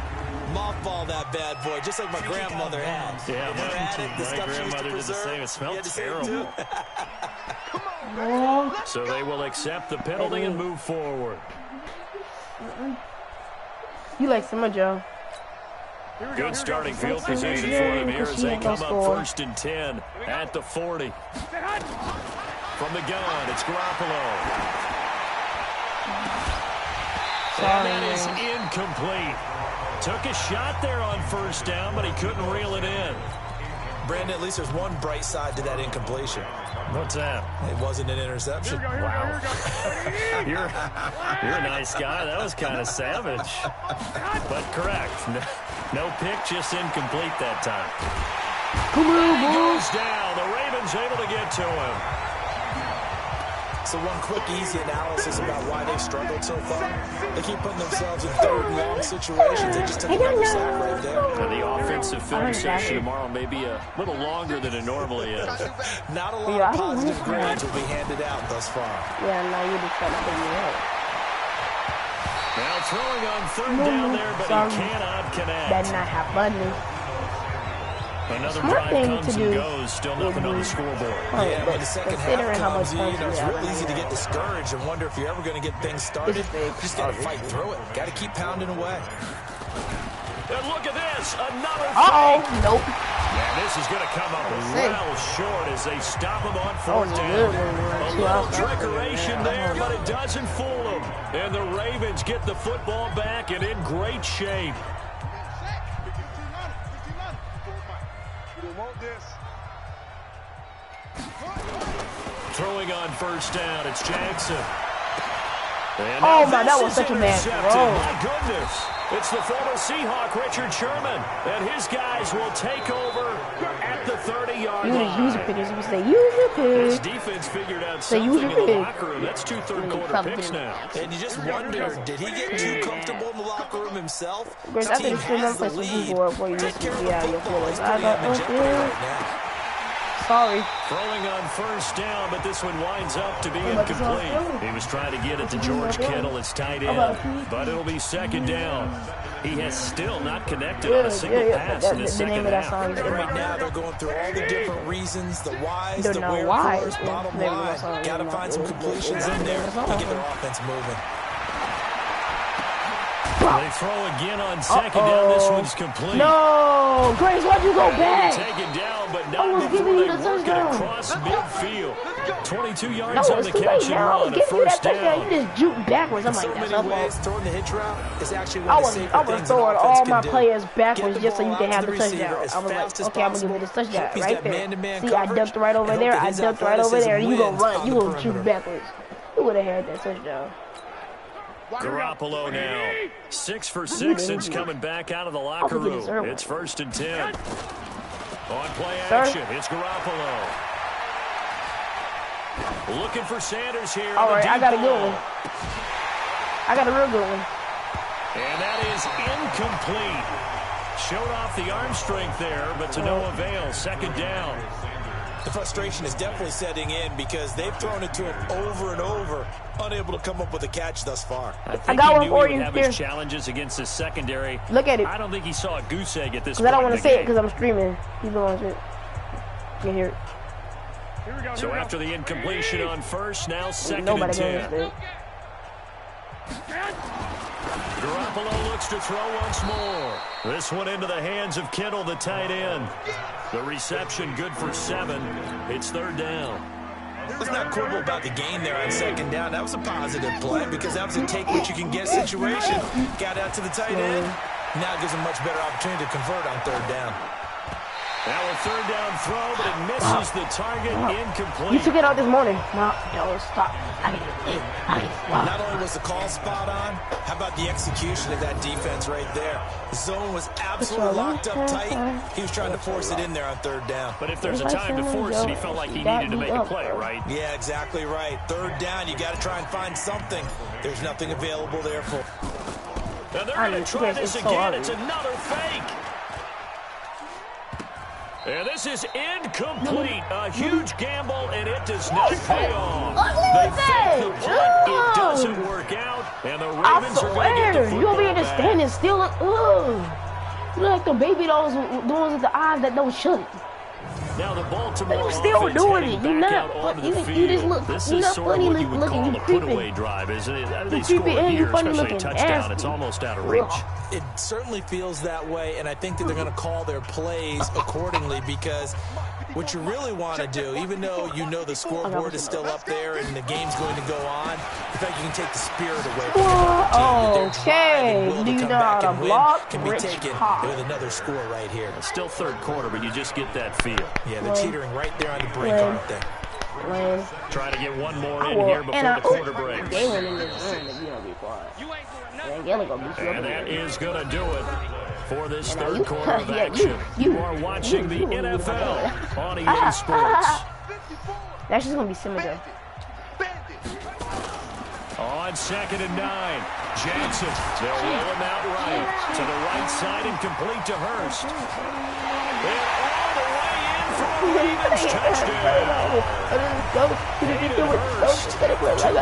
mothball that bad boy, just like my grandmother had. Yeah, my grandmother did the same. It smelled terrible. So they will accept the penalty and move forward. You like Summer Joe. Good starting field position for them here as they come up 1st and 10 at the 40. From the gun, it's Garoppolo. And that is incomplete. Took a shot there on 1st down, but he couldn't reel it in. Brandon, at least there's one bright side to that incompletion. What's that? It wasn't an interception. Wow. You're a nice guy. That was kind of savage. But correct. No pick, just incomplete that time. Come on, he goes down. The Ravens able to get to him. So one quick, easy analysis about why they struggled so far. They keep putting themselves in 3rd and long situations. They just took another sack right there. And the offensive film session tomorrow may be a little longer than it normally is. Not a lot of positive grades will be handed out thus far. Yeah, no, you're just trying to figure it out. Now throwing on 3rd down there, but he cannot connect. That's not how funny. Another drive comes and goes, still nothing on the scoreboard. Yeah, but the second half comes, it's real easy to get discouraged and wonder if you're ever going to get things started. You just got to fight through it. Got to keep pounding away. And look at this, another fake. Nope. And this is going to come up well short as they stop him on 4th down. A little trickeration there, but it doesn't fool them. And the Ravens get the football back and in great shape. Throwing on 1st down, it's Jackson. Oh my, that was such a bad throw. My goodness. It's the former Seahawk, Richard Sherman. And his guys will take over at the 30-yard line. Use your pick. You say, use your pick. This defense figured out something in the locker room. That's 2 third-quarter picks now. And you just wonder, did he get too comfortable in the locker room himself? Grace, I think it's still one place before you just be out of your feelings. I don't feel. Sorry. Throwing on 1st down, but this one winds up to be incomplete. He was trying to get it to George Kittle, his tight end, but it'll be 2nd down. He has still not connected on a single pass in his second half. Right now, they're going through all the different reasons, the whys, the wherefores, bottom line. Got to find some completions in there and get their offense moving. They throw again on 2nd down. This one's complete. No! Grace, why'd you go back? Taken down, but not before they work it across midfield. 22 yards on the catch and run, a 1st down. You just juked backwards. I'm like, that's ways, throwing the hitch route is actually one I of the safer was things throwing an all offense my can players do. backwards just so you can have the touchdown. I was like, okay, I'm going to give you this touchdown right there. See, I dumped right over there. I dumped right over there. And you going to run. You going to shoot backwards. You would have had that touchdown. Garoppolo now. 6 for 6 since coming back out of the locker room. It's 1st and 10. On play action, it's Garoppolo. Looking for Sanders here. All right, I got a good one. I got a real good one. And that is incomplete. Showed off the arm strength there, but to no avail. 2nd down. The frustration is definitely setting in because they've thrown it to him over and over, unable to come up with a catch thus far. I got one for you. He would have his challenges against his secondary. Look at it. I don't think he saw a goose egg at this point. Because I don't want to say it because I'm streaming. Keep going. You hear it. So after the incompletion on 1st, now 2nd and 10. Garoppolo looks to throw once more. This one into the hands of Kittle, the tight end. The reception good for 7. It's 3rd down. Let's not quibble about the game there on second down. That was a positive play because that was a take-what-you-can-get situation. Got out to the tight end. Now it gives him a much better opportunity to convert on third down. Now a third down throw, but it misses the target. Incomplete. You took it out this morning. No, don't stop. Not only was the call spot on, how about the execution of that defense right there? The zone was absolutely locked up tight. He was trying to force it in there on third down. But if there's a time to force it, he felt like he needed to make a play, right? Yeah, exactly right. Third down, you got to try and find something. There's nothing available there for. Now they're going to try this again. It's another fake. And this is incomplete. A huge gamble, and it does not pay off. They fake the punt. It doesn't work out, and the Ravens are going to get the football you'll be in the back. stand and still look, you look like the baby dolls, the ones with the eyes that don't shut. Now the Baltimore You're still offense doing heading it. You're back not. out onto the You field. just look. This You're is not sort of funny what you would looking. call You a creeping. put-away drive, isn't it? They You score creepy and here, you funny especially a looking. touchdown. Nasty. It's almost out of reach. It certainly feels that way, and I think that they're going to call their plays accordingly because what you really want to do, even though you know the scoreboard is still up there and the game's going to go on, the fact you can take the spirit away from the team. Okay, do you know how to block? Can be taken with another score right here. It's still third quarter, but you just get that feel. Yeah, they're teetering right there on the brink, aren't they? Trying to get one more in here before the quarter breaks. And that is going to do it for this third quarter of action. You are watching the NFL on EA Sports. That's just going to be similar. On 2nd and 9, Jackson. They'll roll him out right to the right side and complete to Hurst. And all the way in for a Ravens touchdown.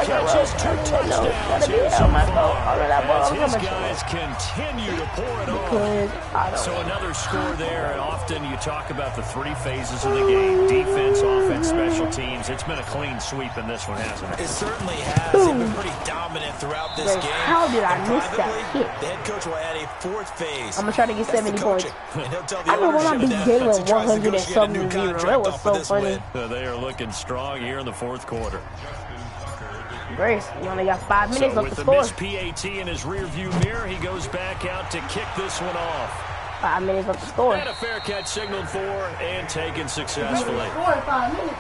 Catches, 2 touchdowns here so far as his guys continue to pour it on. So another score there, and often you talk about the 3 phases of the game: defense, offense, special teams. It's been a clean sweep in this one, hasn't it? It certainly has. They've been pretty dominant throughout this game. How did I miss that hit? The head coach will add a 4th phase. I'm going to try to get 70 points. And he'll tell the I know when I beat ownership Jalen that he tries to negotiate a new 100-0. That contract was off so of this funny. win. So they are looking strong here in the 4th quarter. Grace, you only got 5 minutes So left with to the score. missed PAT in his rearview mirror, he goes back out to kick this one off. 5 minutes left to score. And a fair catch signaled for and taken successfully. Score in 5 minutes.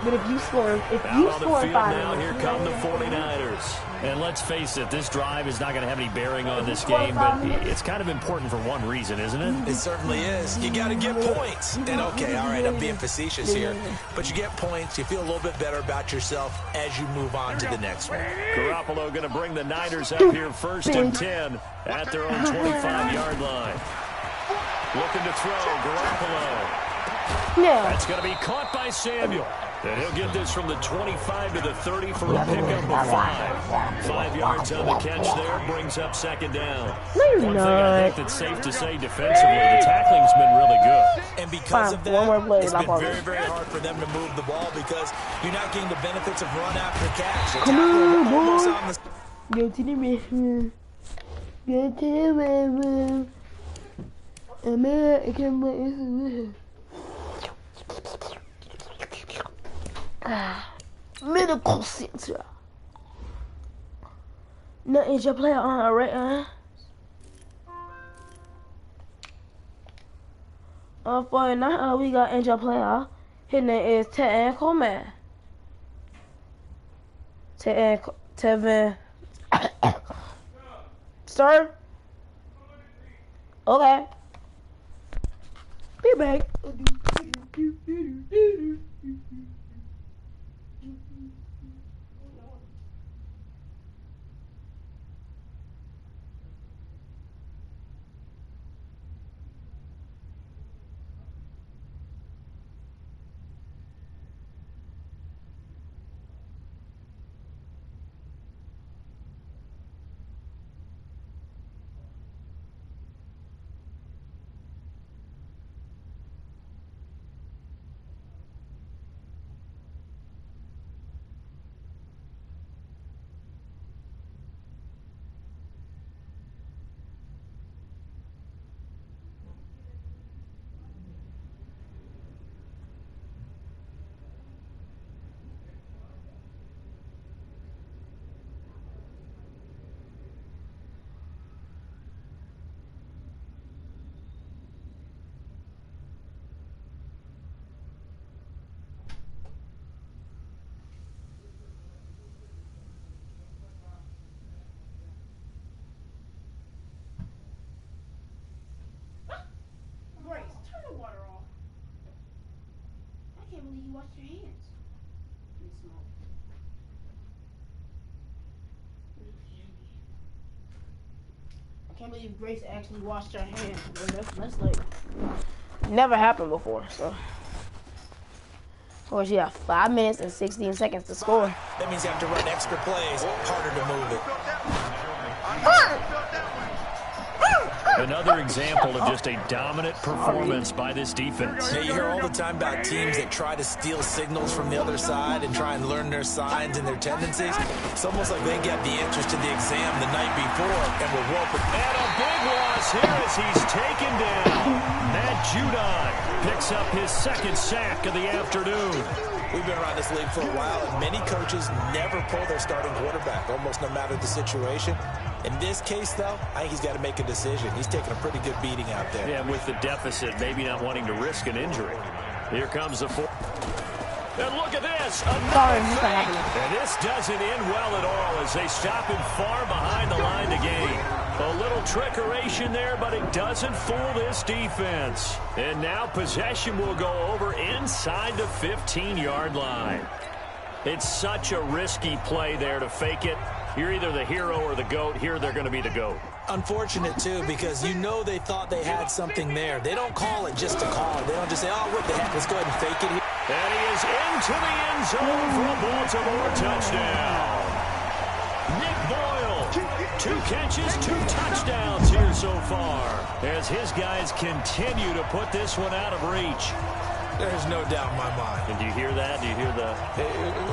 But if you score, Out on the field now, here come the 49ers. And let's face it, this drive is not going to have any bearing on this game, but it's kind of important for one reason, isn't it? It certainly is. You got to get points. And okay, all right, I'm being facetious here, but you get points, you feel a little bit better about yourself as you move on to the next one. Garoppolo going to bring the Niners up here 1st and 10 at their own 25-yard line. Looking to throw, Garoppolo. That's going to be caught by Samuel. And he'll get this from the 25 to the 30 for a pickup of 5. 5 yards on the catch there, brings up 2nd down. One thing I think that's safe to say defensively, the tackling's been really good. And because of that, it's been very, very hard for them to move the ball because you're not getting the benefits of run after catch. The tackle almost on the... Go to the restroom. Go to the restroom. American restroom. Medical center. No injured player on our right, for now, we got injured player. His name is Tevin Coleman. Tevin. Sir? Okay. Be back. can't believe Grace actually washed her hands. That's like never happened before. So, of course, you have 5 minutes and 16 seconds to score. That means you have to run extra plays, harder to move it. Another example of just a dominant performance by this defense. Yeah, you hear all the time about teams that try to steal signals from the other side and try and learn their signs and their tendencies. It's almost like they get the answers to the exam the night before and will roll. And a big loss here as he's taken down. Matt Judon picks up his second sack of the afternoon. We've been around this league for a while, and many coaches never pull their starting quarterback, almost no matter the situation. In this case, though, I think he's got to make a decision. He's taking a pretty good beating out there. Yeah, with the deficit, maybe not wanting to risk an injury. Here comes the fourth. And look at this. And this doesn't end well at all as they stop him far behind the line to gain. A little trickeration there, but it doesn't fool this defense. And now possession will go over inside the 15-yard line. It's such a risky play there to fake it. You're either the hero or the GOAT. Here they're going to be the GOAT. Unfortunate, too, because you know they thought they had something there. They don't call it just to call it. They don't just say, oh, what the heck, let's go ahead and fake it here. And he is into the end zone for a Baltimore touchdown. Nick Boyle, 2 catches, 2 touchdowns here so far, as his guys continue to put this one out of reach. There's no doubt in my mind. And do you hear that? Do you hear the...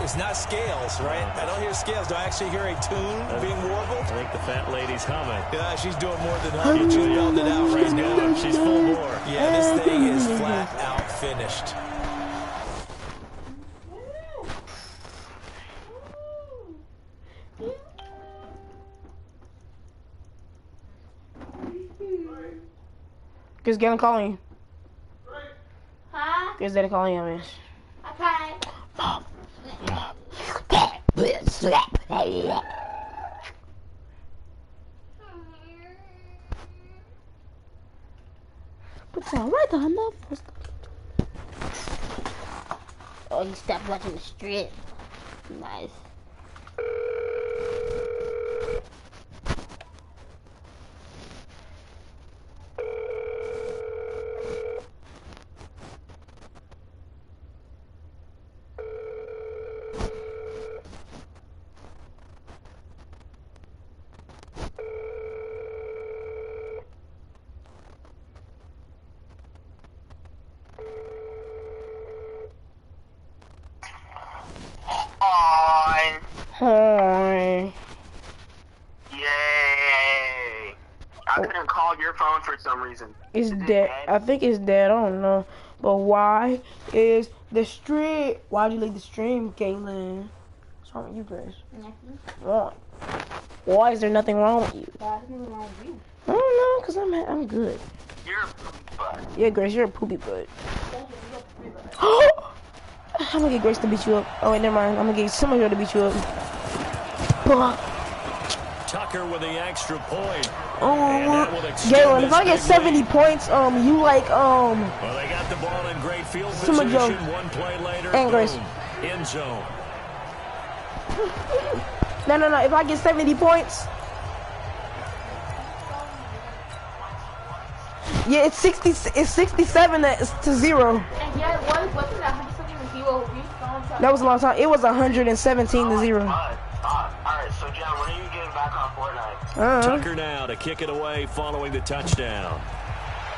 It's not scales, right? I don't hear scales. Do I actually hear a tune being warbled? I think the fat lady's humming. Yeah, she's doing more than humming. She yelled it out right now. She's full bore. Yeah, this thing is flat out finished. Just gonna call you. Huh? Is that calling you, man? Okay. What's all right, enough? Oh, you stopped watching the strip. Nice. Hi. Yay! I couldn't call your phone for some reason. It's dead. I think it's dead. I don't know. But why is the stream? Why'd you leave the stream, Caitlin? What's wrong with you, Grace? Nothing. Why? Why is there nothing wrong with you? Why is nothing wrong with you? I don't know, cause I'm good. You're a poopy butt. Yeah, Grace, you're a poopy butt. I'm gonna get Grace to beat you up. Oh wait, never mind. I'm gonna get somebody to beat you up. Tucker with the extra point. Oh, Galen, if I get 70 points, you like Well, they got the ball in great field position. One play later, and Grace. End zone. No. If I get 70 points, yeah, it's 60. It's 67 to 0. And yeah, wasn't that 0? That was a long time. It was 117 to 0. Alright, so John, when are you getting back on Fortnite? Tucker now to kick it away following the touchdown.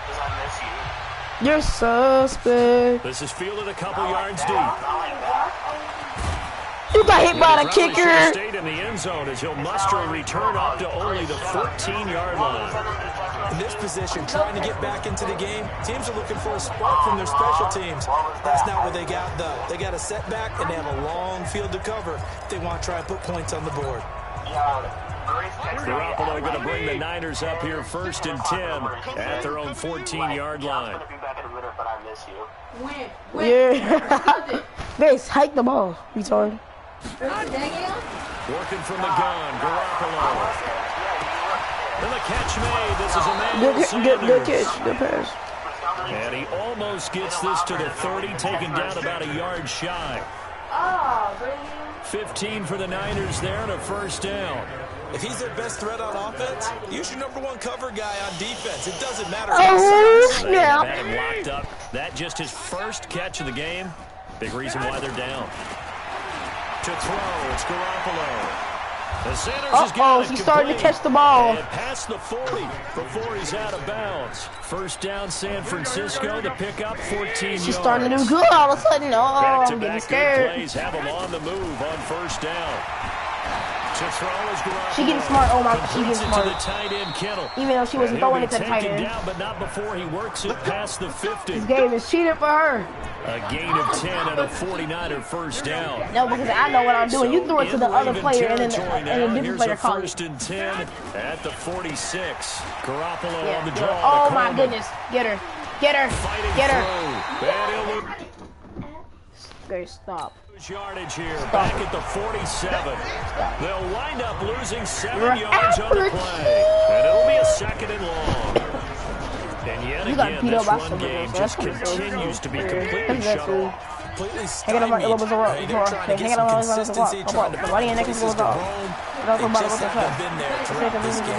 Because I miss you. You're suspect. This is fielded a couple yards deep. You got hit by the kicker. Stayed in the end zone as he'll muster a return up to only the 14-yard line. In this position, trying to get back into the game, teams are looking for a spark from their special teams. That's not what they got, though. They got a setback, and they have a long field to cover if they want to try and put points on the board. Garoppolo going to bring the Niners up here 1st and 10 at their own 14-yard line. Yeah. Grace, hike the ball, retard. Working from the gun, Garoppolo. And the catch made. This is a man. Good catch. Good pass. And he almost gets this to the 30, taken down about a yard shy. 15 for the Niners there and a first down. If he's their best threat on offense, use your #1 cover guy on defense. It doesn't matter. Oh, snap. Had him locked up. That just his first catch of the game. Big reason why they're down. To throw, it's Garoppolo. He's starting to catch the ball. And past the 40 before he's out of bounds. First down, San Francisco. The pickup, 14 yards. She's starting to do good all of a sudden. Oh, I'm getting scared. Plays have him on the move on first down. To throw is Garoppolo. She getting smart. Oh my, she getting smart. To the tight end, Kittle. Even though she wasn't throwing it to the tight end. Down, but not before he works it past the 50. This game is cheating for her. A gain of 10 and a 49er first down. No, because I know what I'm doing. You threw it to the other player and then a different player caught it. First and 10 at the 46. Garoppolo on the draw. Oh my goodness. Get her. Get her. Get her. Okay, stop. Yardage here, back at the 47. They'll wind up losing 7 yards on the play. And it'll be a second and long. And yet again, this run game just continues to be completely shut off. Completely stymied. They're trying to get some consistency, trying to put places to roam. They just haven't been there throughout this game.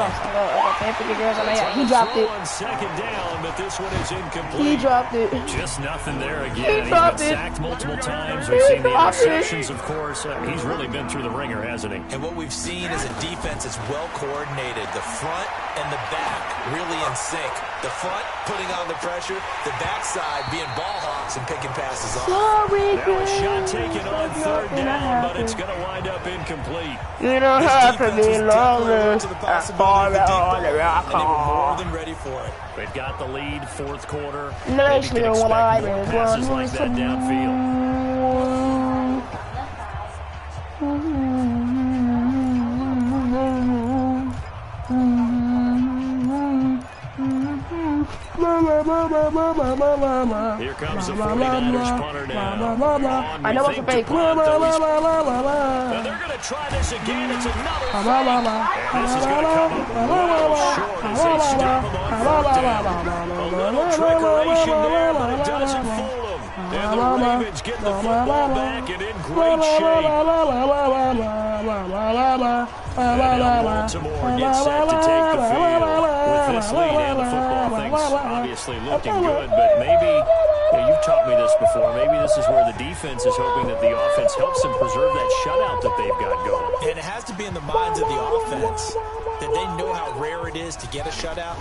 He dropped it. On second down, but this one is incomplete. He dropped it. Just nothing there again. He's been sacked multiple times. We've seen the interceptions, of course. He's really been through the ringer, hasn't he? And what we've seen is a defense that's well coordinated. The front and the back really in sync. The front putting on the pressure. The backside being ball hawks and picking passes off. Now a shot taken on third down, but it's going to wind up incomplete. You don't have to be longer. To the possibility of the deep ball, and they were more than ready for it. They've got the lead, fourth quarter. Nice Maybe can expect more passes like that downfield. Here comes the 49ers punter now. I know it's a fake. And they're going to try this again. It's another fake. And this is going to come up well short as they stop him on fourth down. A little trickeration there, but it doesn't fool them. And the Ravens get the football back and in great shape. And now Baltimore gets set to take the field with this lead and the football. Things obviously looking good, but maybe, you've taught me this before, maybe this is where the defense is hoping that the offense helps them preserve that shutout that they've got going. And it has to be in the minds of the offense that they know how rare it is to get a shutout.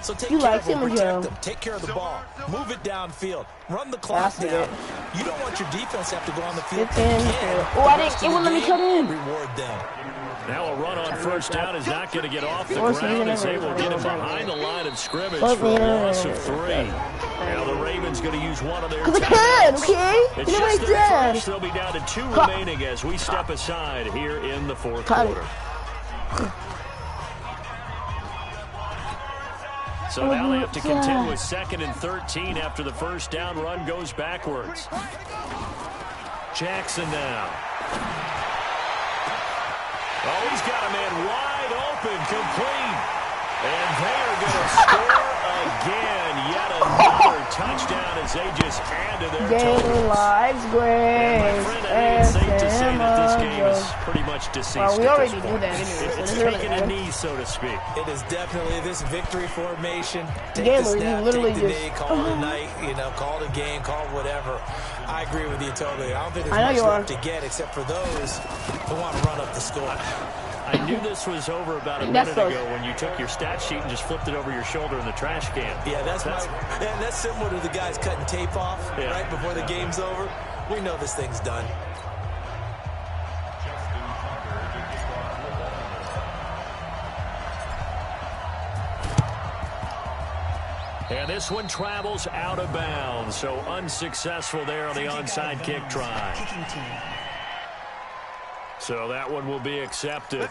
So take care of them, protect them, take care of the ball, move it downfield, run the clock down. You don't want your defense to have to go on the field. It wouldn't let me come in. Reward them. Now a run on first down is not going to get off the ground as they will get him behind the line of scrimmage for a loss of 3. Now the Ravens going to use one of their timeouts. It's just their first. They'll be down to 2 remaining as we step aside here in the fourth quarter. So now they have to contend with 2nd and 13 after the first down run goes backwards. Jackson now. Oh, he's got a man wide open, complete. And they are going to score again. Yet another touchdown as they just add to their total. Lives, Grace. My friend, I think it's safe to say that this game is pretty much deceased. Well, we already do that anyway. It's taking a knee, so to speak. It is definitely this victory formation. Take the snap, literally take the knee, call it a night, call it a game, call it whatever. I agree with you totally. I don't think there's much left to get except for those who want to run up the score. I knew this was over about a minute ago when you took your stat sheet and just flipped it over your shoulder in the trash can. Yeah, that's similar to the guys cutting tape off right before the game's over. We know this thing's done. And this one travels out of bounds, so unsuccessful there on the onside kick try. So that one will be accepted.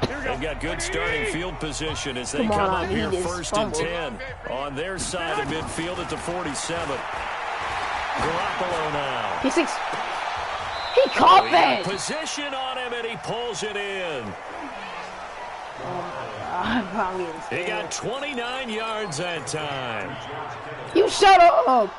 They've got good starting field position as they come up here 1st and 10 on their side of midfield at the 47. Garoppolo now. He caught that. Position on him and he pulls it in. He got 29 yards that time. You shut up.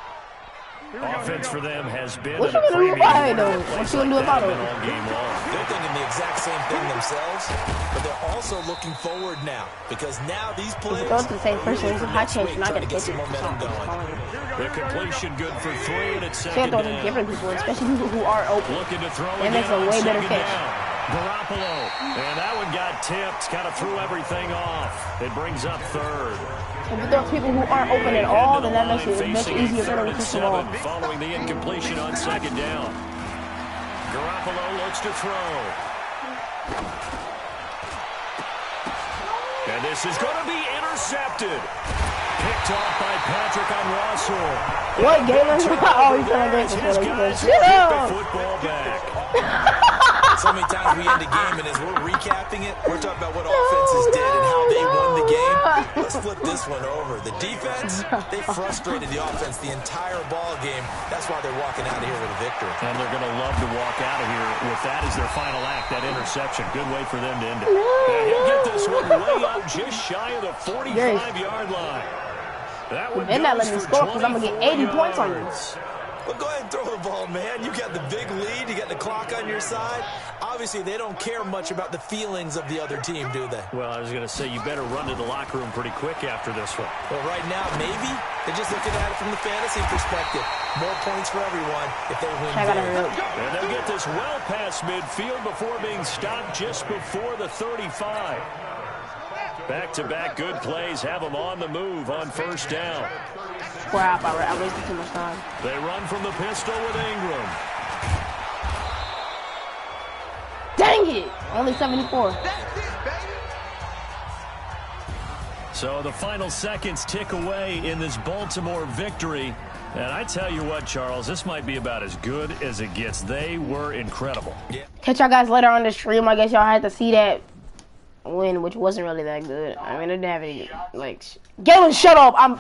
Offense for them has been what you gonna do about it though? What you gonna do about it? They're thinking the exact same thing themselves, but they're also looking forward now because now these players go to the same person. I changed, not gonna get some momentum going. The completion good for 3, and it's second down. down. Different people, especially people who are open. Looking to throw and makes a way better catch. Garoppolo, and that one got tipped, kind of threw everything off. It brings up 3rd. If there's people who aren't open at all, then that makes it easier for them to push the ball. Following the incompletion on 2nd down. Garoppolo looks to throw. And this is going to be intercepted. Picked off by Patrick on Russell. What game is it? Oh, he's trying to make this football back. So many times we end the game, and as we're recapping it, we're talking about what offenses did and how they won the game. Let's flip this one over. The defense, they frustrated the offense the entire ball game. That's why they're walking out of here with a victory. And they're going to love to walk out of here with that as their final act, that interception. Good way for them to end it. He'll get this one way up just shy of the 45-yard line. That one better not let me score because I'm going to get 80 points on you. Well, go ahead and throw the ball, man. You got the big lead. You got the clock on your side. Obviously, they don't care much about the feelings of the other team, do they? Well, I was going to say, you better run to the locker room pretty quick after this one. Well, right now, maybe. They're just looking at it from the fantasy perspective. More points for everyone if they win. And they'll get this well past midfield before being stopped just before the 35. Back-to-back good plays have them on the move on 1st down. Crap, I wasted too much time. They run from the pistol with Ingram. Dang it! Only 74. So the final seconds tick away in this Baltimore victory. And I tell you what, Charles, this might be about as good as it gets. They were incredible. Yeah. Catch y'all guys later on the stream. I guess y'all had to see that win, which wasn't really that good. I mean, I didn't have any, like... Galen, shut up!